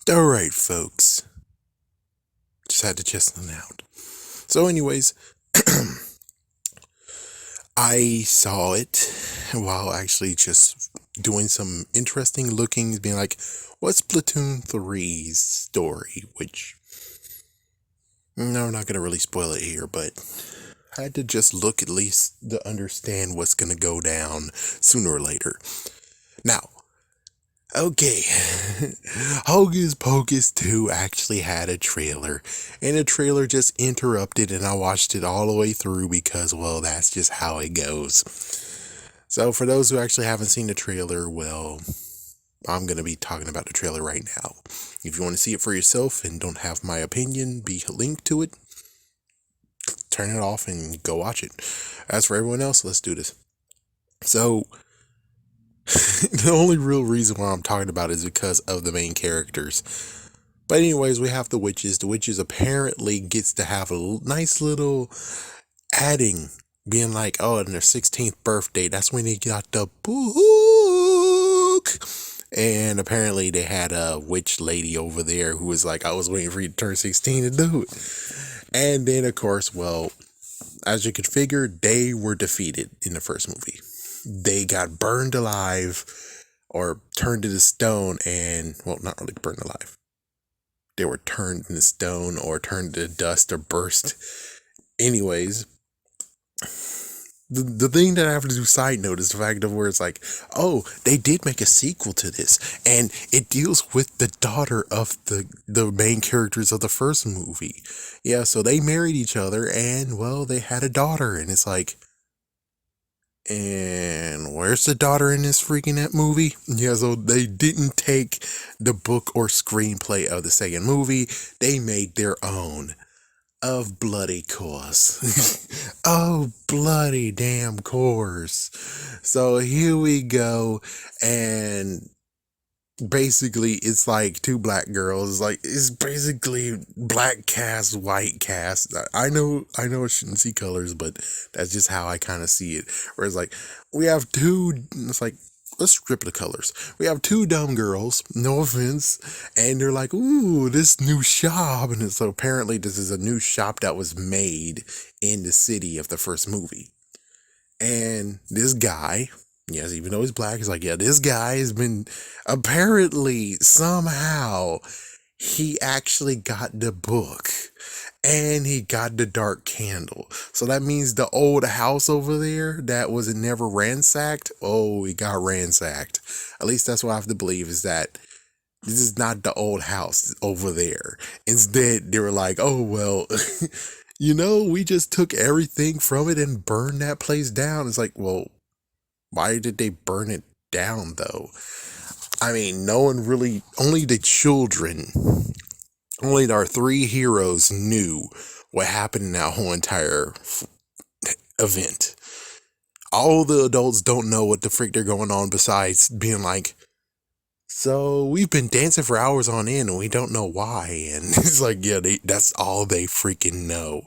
All right, folks. Just had to chest them out. So, anyways, I saw it while actually just doing some interesting looking, being like, what's Platoon 3's story? Which, no, I'm not going to really spoil it here, but I had to just look at least to understand what's going to go down sooner or later. Now, okay, Hocus Pocus 2 actually had a trailer, and the trailer just interrupted, and I watched it all the way through because, well, that's just how it goes. So, for those who actually haven't seen the trailer, well, I'm going to be talking about the trailer right now. If you want to see it for yourself and don't have my opinion be linked to it, turn it off and go watch it. As for everyone else, let's do this. So, the only real reason why I'm talking about it is because of the main characters. But anyways, we have the witches. The witches apparently gets to have a nice little adding, being like, oh, on their 16th birthday, that's when they got the book. And apparently they had a witch lady over there who was like, I was waiting for you to turn 16 to do it. And then, of course, well, as you could figure, they were defeated in the first movie. They got burned alive or turned into stone and, well, not really burned alive. They were turned into stone or turned to dust or burst. Anyways, the thing that I have to do side note is the fact of where it's like, oh, they did make a sequel to this, and it deals with the daughter of the main characters of the first movie. Yeah, so they married each other, and, well, they had a daughter, and it's like, and where's the daughter in this freaking that movie? Yeah, so they didn't take the book or screenplay of the second movie. They made their own. Of bloody course. Oh, bloody damn course. So here we go. And basically it's like two black girls. Like, it's basically black cast, white cast. I know I shouldn't see colors, but that's just how I kind of see it. Where it's like, we have two, it's like, let's strip the colors. We have two dumb girls, no offense, and they're like, ooh, this new shop. And so apparently this is a new shop that was made in the city of the first movie. And this guy, yes, even though he's black, he's like, yeah, this guy has been, apparently, somehow, he actually got the book. And he got the dark candle. So that means the old house over there that was never ransacked, oh, it got ransacked. At least that's what I have to believe, is that this is not the old house over there. Instead, they were like, oh, well, we just took everything from it and burned that place down. It's like, well, why did they burn it down, though? I mean, no one really, only the children, only our three heroes knew what happened in that whole entire event. All the adults don't know what the freak they're going on besides being like, so we've been dancing for hours on end and we don't know why. And it's like, yeah, that's all they freaking know.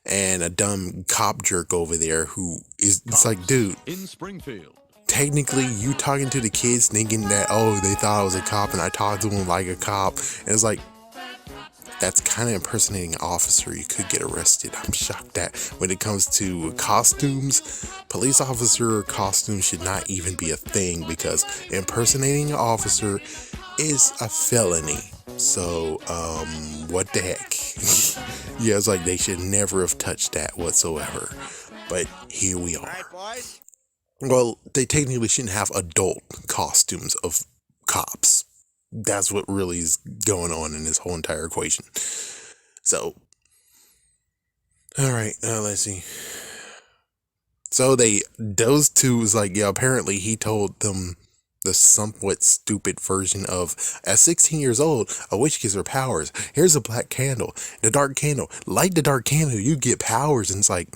And a dumb cop jerk over there who is, it's like, dude, in Springfield. Technically, you talking to the kids thinking that, oh, they thought I was a cop and I talked to them like a cop. And it's like, that's kind of impersonating an officer. You could get arrested. I'm shocked that when it comes to costumes, police officer costumes should not even be a thing because impersonating an officer is a felony. So, what the heck? Yeah, it's like they should never have touched that whatsoever. But here we are. Well, they technically shouldn't have adult costumes of cops. That's what really is going on in this whole entire equation. So, alright, let's see. So those two was like, yeah, apparently he told them the somewhat stupid version of, at 16 years old, a witch gets her powers. Here's a black candle, the dark candle. Light the dark candle, you get powers. And it's like,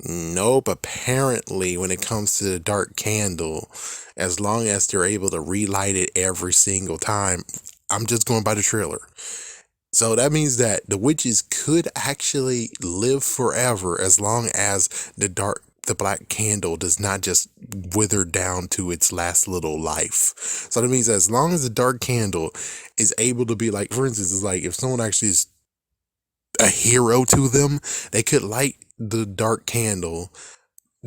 nope, apparently when it comes to the dark candle, as long as they're able to relight it every single time, I'm just going by the trailer. So that means that the witches could actually live forever as long as the the black candle does not just wither down to its last little life. So that means that as long as the dark candle is able to be like, for instance, it's like if someone actually is a hero to them, they could light the dark candle,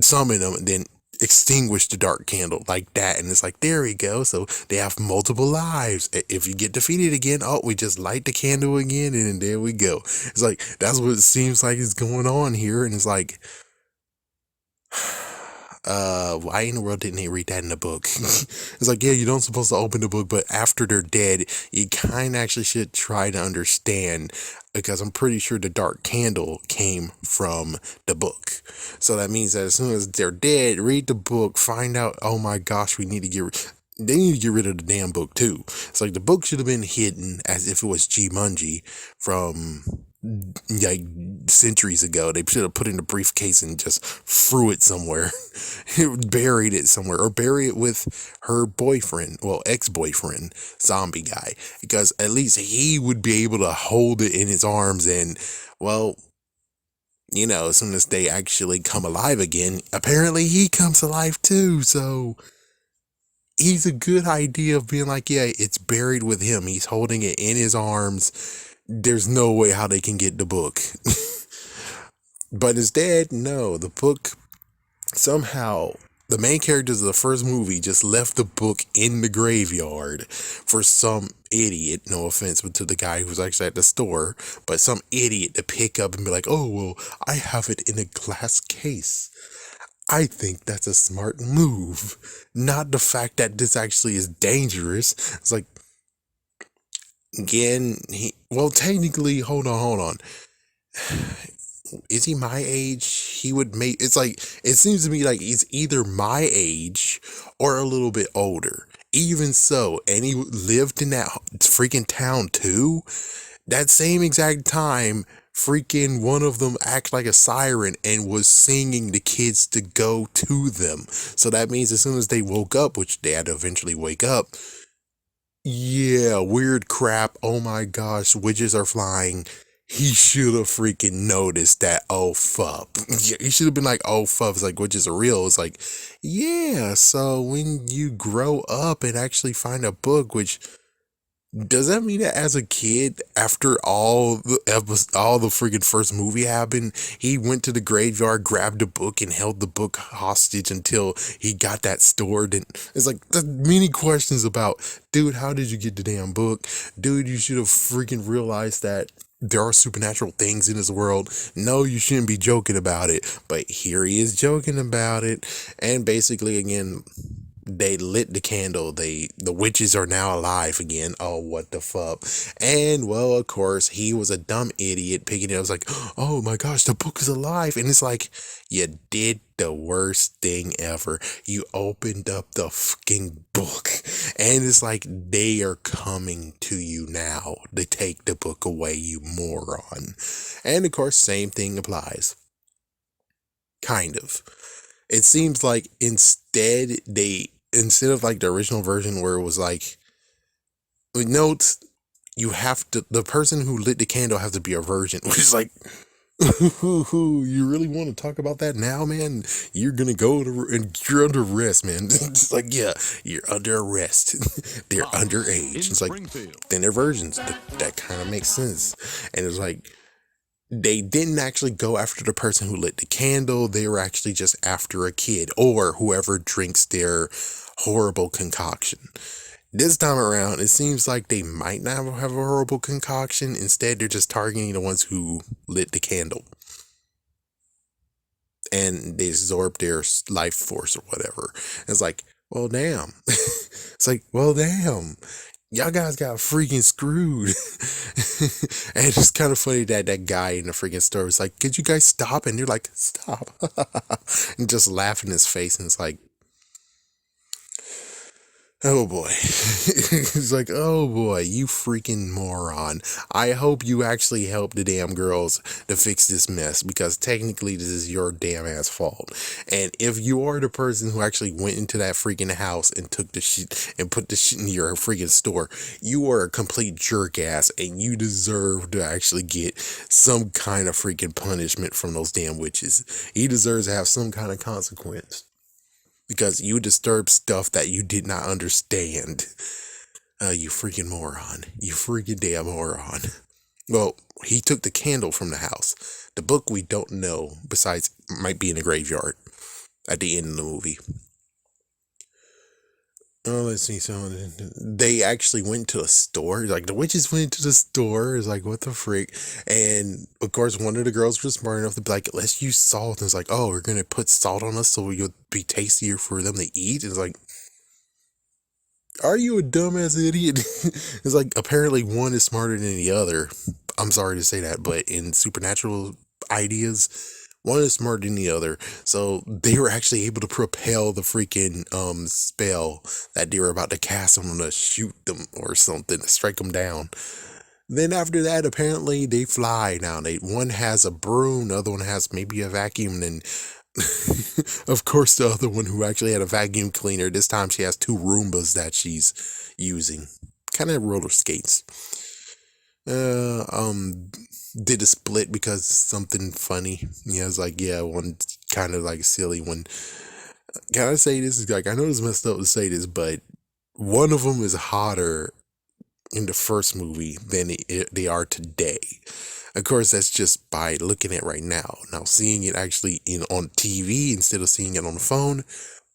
summon them, and then extinguish the dark candle like that. And it's like, there we go. So they have multiple lives. If you get defeated again, oh, we just light the candle again, and there we go. It's like, that's what it seems like is going on here. And it's like, why in the world didn't he read that in the book? It's like, yeah, you don't supposed to open the book, but after they're dead, you kind of actually should try to understand, because I'm pretty sure the dark candle came from the book. So that means that as soon as they're dead, read the book, find out, oh my gosh, they need to get rid of the damn book too. It's like the book should have been hidden as if it was G-Mungie from like centuries ago. They should have put it in a briefcase and just threw it somewhere, buried it somewhere, or bury it with her boyfriend, well, ex-boyfriend, zombie guy, because at least he would be able to hold it in his arms. And well, you know, as soon as they actually come alive again, apparently he comes alive too. So he's a good idea of being like, yeah, it's buried with him. He's holding it in his arms. There's no way how they can get the book. But instead, no, the book, somehow, the main characters of the first movie just left the book in the graveyard for some idiot, no offense but to the guy who's actually at the store, but some idiot to pick up and be like, oh, well, I have it in a glass case. I think that's a smart move. Not the fact that this actually is dangerous. It's like, again, technically, hold on. Is he my age? He would make, it's like, it seems to me like he's either my age or a little bit older. Even so, and he lived in that freaking town too. That same exact time, freaking one of them acted like a siren and was singing the kids to go to them. So that means as soon as they woke up, which they had to eventually wake up, yeah, weird crap. Oh my gosh, witches are flying. He should have freaking noticed that. Oh, fuck. Yeah, he should have been like, oh, fuck. It's like, witches are real. It's like, yeah, so when you grow up and actually find a book, which, does that mean that as a kid, after all the freaking first movie happened, he went to the graveyard, grabbed a book, and held the book hostage until he got that stored? And it's like, there's many questions about, dude, how did you get the damn book? Dude, you should have freaking realized that there are supernatural things in this world. No, you shouldn't be joking about it. But here he is joking about it. And basically, again, they lit the candle. The witches are now alive again. Oh, what the fuck? And well, of course, he was a dumb idiot picking it up. I was like, oh my gosh, the book is alive. And it's like, you did the worst thing ever. You opened up the fucking book, and it's like, they are coming to you now to take the book away, you moron. And of course, same thing applies. Kind of. It seems like instead of like the original version where it was like, notes, you have to, the person who lit the candle has to be a virgin, which is like, you really want to talk about that now, man? You're gonna go to, and you're under arrest, man. It's like, yeah, you're under arrest. They're underage. It's like, then they're virgins. That kind of makes sense. And it's like, they didn't actually go after the person who lit the candle. They were actually just after a kid or whoever drinks their horrible concoction. This time around, it seems like they might not have a horrible concoction. Instead, they're just targeting the ones who lit the candle. And they absorb their life force or whatever. It's like, well, damn. It's like, well, damn. Y'all guys got freaking screwed. And it's kind of funny that that guy in the freaking store was like, could you guys stop? And you're like, stop. And just laugh in his face. And it's like, Oh boy. It's like, oh boy, you freaking moron. I hope you actually help the damn girls to fix this mess because technically this is your damn ass fault. And if you are the person who actually went into that freaking house and took the shit and put the shit in your freaking store, you are a complete jerk ass and you deserve to actually get some kind of freaking punishment from those damn witches. He deserves to have some kind of consequence because you disturbed stuff that you did not understand. You freaking moron. You freaking damn moron. Well, he took the candle from the house. The book we don't know, besides might be in the graveyard at the end of the movie. Oh, let's see. So they actually went to a store. Like the witches went to the store. It's like, what the freak? And of course, one of the girls was smart enough to be like, let's use salt. And it's like, oh, we're gonna put salt on us so you'll be tastier for them to eat. It's like, are you a dumbass idiot? It's like apparently one is smarter than the other. I'm sorry to say that, but in supernatural ideas, one is smarter than the other. So they were actually able to propel the freaking spell that they were about to cast on them to shoot them or something, to strike them down. Then after that, apparently they fly now. One has a broom, the other one has maybe a vacuum, and of course, the other one who actually had a vacuum cleaner. This time she has two Roombas that she's using. Kind of roller skates. Uh, um, did a split because something funny. Yeah, it's like, yeah, one kind of like silly one. Can I say this? Like, I know it's messed up to say this, but one of them is hotter in the first movie than they are today. Of course, that's just by looking at right now. Now, seeing it actually on TV instead of seeing it on the phone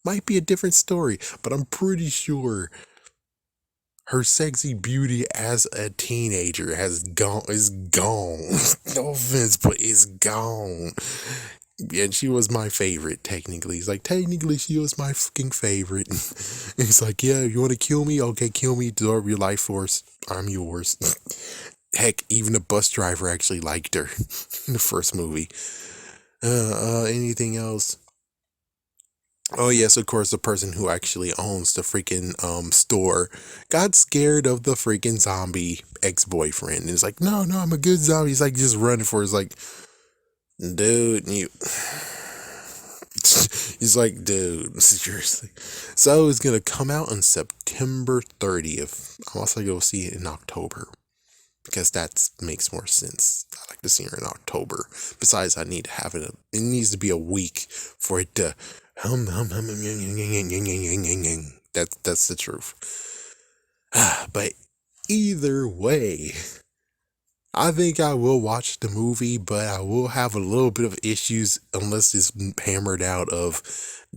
might be a different story, but I'm pretty sure her sexy beauty as a teenager is gone. No offense, but it's gone. And she was my favorite, technically. It's like, technically, she was my fucking favorite. It's like, yeah, you want to kill me? Okay, kill me. Absorb your life force. I'm yours. Heck, even the bus driver actually liked her in the first movie. Anything else? Oh yes, of course, the person who actually owns the freaking store got scared of the freaking zombie ex-boyfriend. And it's like, no, I'm a good zombie. He's like just running for it. It's like, dude, you he's like, dude, seriously. So it's gonna come out on September 30th. I'll also go see it in October, because that makes more sense. I like to see her in October. Besides, I need to have it. It needs to be a week for it to That's the truth. But either way, I think I will watch the movie, but I will have a little bit of issues unless it's hammered out of,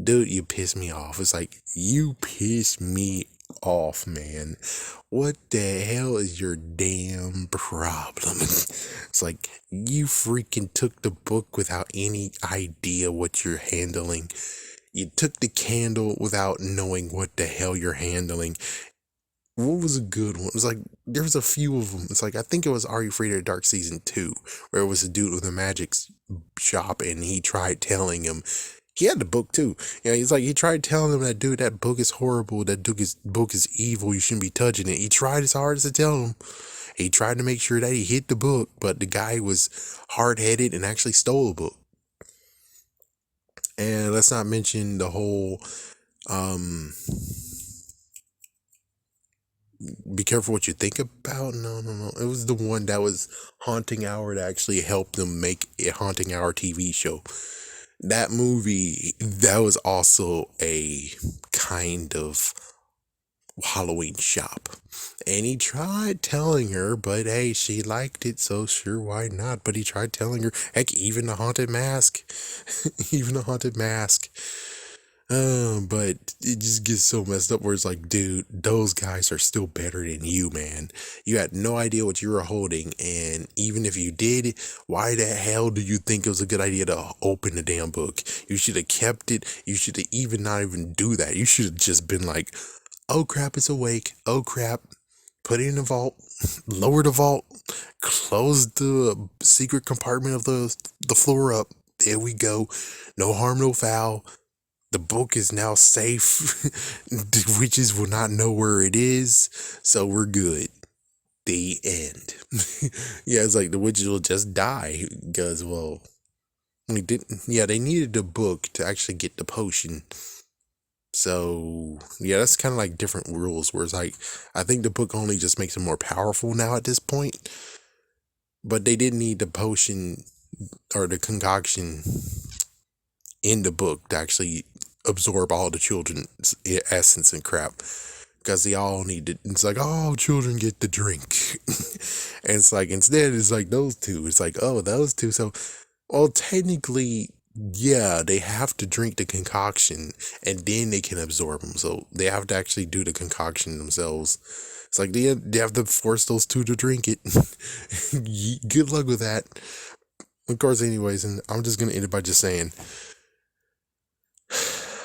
dude, you piss me off. It's like, you piss me off, man. What the hell is your damn problem? It's like, you freaking took the book without any idea what you're handling. You took the candle without knowing what the hell you're handling. What was a good one? It was like, there was a few of them. It's like, I think it was Are You Afraid of the Dark Season 2, where it was a dude with a magic shop, and he tried telling him, he had the book too. Yeah, he's like, he tried telling him that, dude, that book is horrible, that book is evil, you shouldn't be touching it. He tried his hardest to tell him. He tried to make sure that he hit the book, but the guy was hard-headed and actually stole the book. And let's not mention the whole, be careful what you think about. No. It was the one that was Haunting Hour that actually helped them make a Haunting Hour TV show. That movie, that was also a kind of Halloween shop. And he tried telling her, but hey, she liked it, so sure, why not? But he tried telling her, heck, even the haunted mask. Even the haunted mask. But it just gets so messed up where it's like, dude, those guys are still better than you, man. You had no idea what you were holding, and even if you did, why the hell do you think it was a good idea to open the damn book? You should have kept it. You should have even not even do that. You should have just been like, oh crap, it's awake. Oh crap, put it in the vault, lower the vault, close the secret compartment of the floor up. There we go. No harm, no foul. The book is now safe. The witches will not know where it is, so we're good. The end. Yeah, it's like the witches will just die because, well, we didn't. Yeah, they needed the book to actually get the potion. So yeah, that's kind of like different rules. Where it's like, I think the book only just makes them more powerful now at this point, but they didn't need the potion or the concoction in the book to actually absorb all the children's essence and crap, because they all need to. It's like, oh, children get the drink. And it's like, instead it's like those two. It's like, oh, those two. So, well, technically, yeah, they have to drink the concoction and then they can absorb them. So they have to actually do the concoction themselves. It's like they have to force those two to drink it. Good luck with that. Of course, anyways, and I'm just gonna end it by just saying,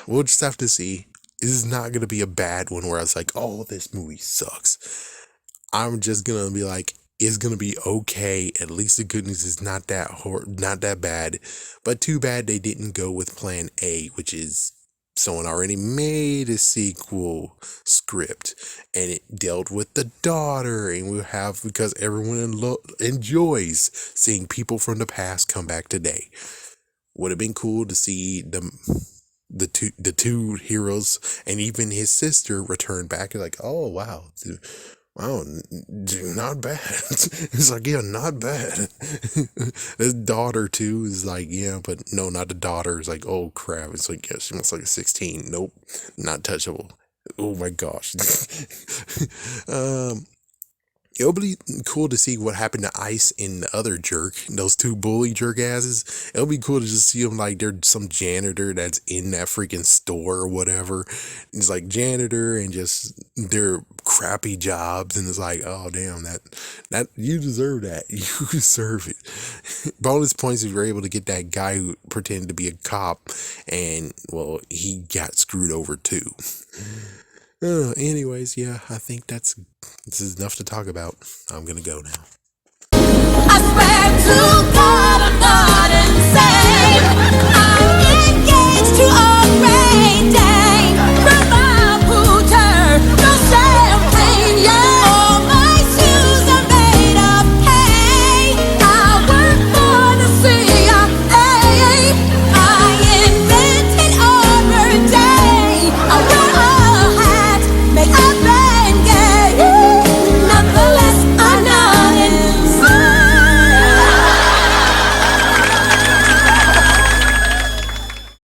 we'll just have to see. This is not gonna be a bad one where I was like, oh, this movie sucks. I'm just gonna be like, it's gonna be okay. At least the good news is not that not that bad. But too bad they didn't go with Plan A, which is someone already made a sequel script, and it dealt with the daughter, and we'll have, because everyone enjoys seeing people from the past come back today. Would have been cool to see the two heroes and even his sister return back. Like, oh wow. Wow, not bad. It's like, yeah, not bad. His daughter too is like, yeah, but no, not the daughter. It's like, oh crap. It's like, yeah, she looks like a 16. Nope, not touchable. Oh my gosh. It'll be cool to see what happened to Ice and the other jerk, those two bully jerk asses. It'll be cool to just see them like they're some janitor that's in that freaking store or whatever. It's like janitor and just their crappy jobs, and it's like, oh damn, that you deserve that. You deserve it. Bonus points if you're able to get that guy who pretended to be a cop, and well, he got screwed over too. Anyways, yeah, I think this is enough to talk about. I'm gonna go now. I swear to God, I'm not insane. I'm engaged to a